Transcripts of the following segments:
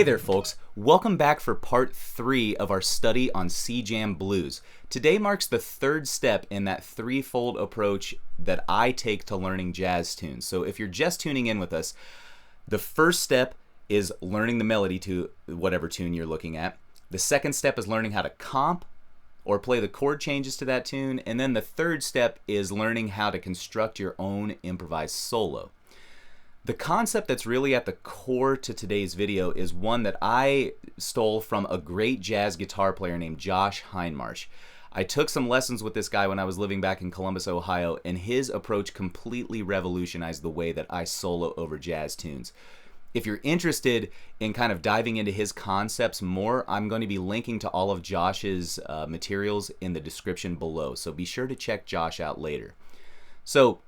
Hey there folks, welcome back for part 3 of our study on C-Jam blues. Today marks the third step in that threefold approach that I take to learning jazz tunes. So if you're just tuning in with us, the first step is learning the melody to whatever tune you're looking at. The second step is learning how to comp or play the chord changes to that tune. And then the third step is learning how to construct your own improvised solo. The concept that's really at the core to today's video is one that I stole from a great jazz guitar player named Josh Hindmarsh. I took some lessons with this guy when I was living back in Columbus, Ohio, and his approach completely revolutionized the way that I solo over jazz tunes. If you're interested in kind of diving into his concepts more, I'm going to be linking to all of Josh's materials in the description below, so be sure to check Josh out later. So,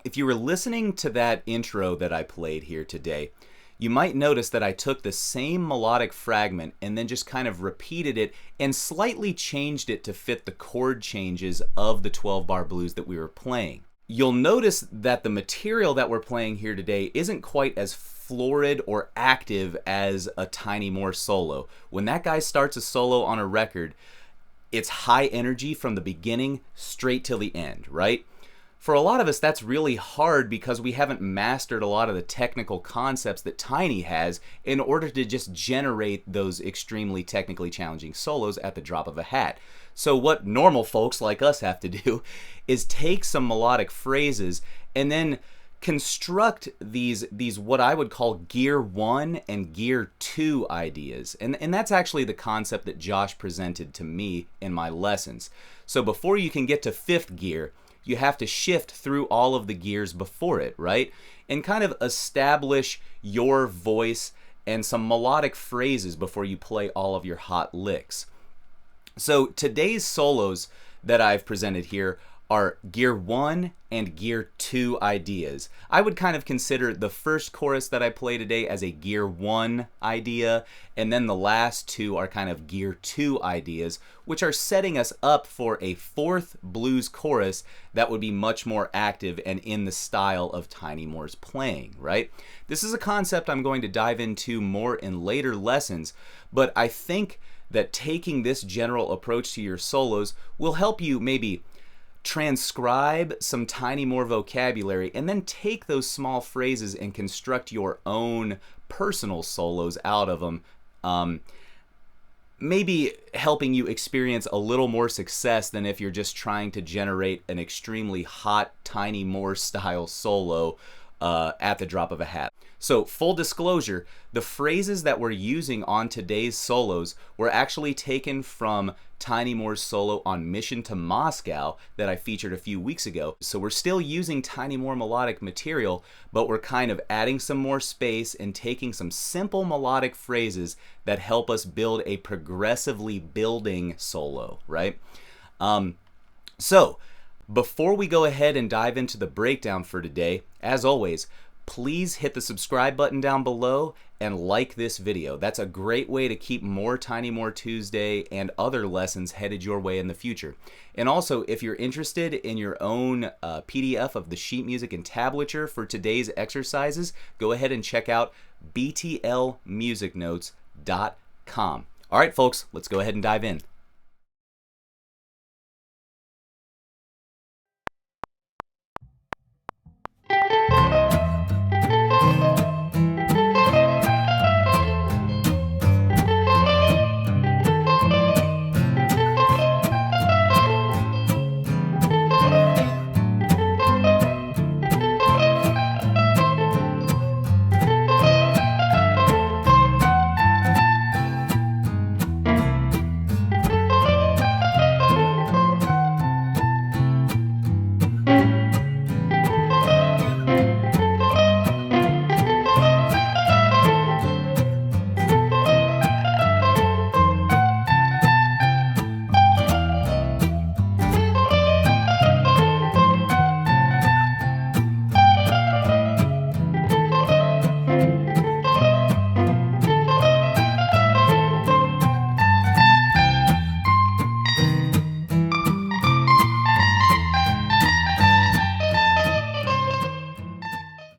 if you were listening to that intro that I played here today, you might notice that I took the same melodic fragment and then just kind of repeated it and slightly changed it to fit the chord changes of the 12-bar blues that we were playing. You'll notice that the material that we're playing here today isn't quite as florid or active as a Tiny Moore solo. When that guy starts a solo on a record, it's high energy from the beginning straight till the end, right? For a lot of us, that's really hard because we haven't mastered a lot of the technical concepts that Tiny has in order to just generate those extremely technically challenging solos at the drop of a hat. So what normal folks like us have to do is take some melodic phrases and then construct these what I would call gear 1 and gear 2 ideas. And that's actually the concept that Josh presented to me in my lessons. So before you can get to 5th gear, you have to shift through all of the gears before it, right? And kind of establish your voice and some melodic phrases before you play all of your hot licks. So today's solos that I've presented here are gear 1 and gear 2 ideas. I would kind of consider the first chorus that I play today as a gear 1 idea, and then the last two are kind of gear 2 ideas, which are setting us up for a 4th blues chorus that would be much more active and in the style of Tiny Moore's playing, right? This is a concept I'm going to dive into more in later lessons, but I think that taking this general approach to your solos will help you maybe transcribe some Tiny Moore vocabulary and then take those small phrases and construct your own personal solos out of them, maybe helping you experience a little more success than if you're just trying to generate an extremely hot Tiny Moore style solo at the drop of a hat. So full disclosure, the phrases that we're using on today's solos were actually taken from Tiny Moore's solo on Mission to Moscow that I featured a few weeks ago. So we're still using Tiny Moore melodic material, but we're kind of adding some more space and taking some simple melodic phrases that help us build a progressively building solo, right? So before we go ahead and dive into the breakdown for today, as always, please hit the subscribe button down below and like this video. That's a great way to keep more Tiny Moore Tuesday and other lessons headed your way in the future. And also, if you're interested in your own PDF of the sheet music and tablature for today's exercises, go ahead and check out btlmusicnotes.com. All right, folks, let's go ahead and dive in.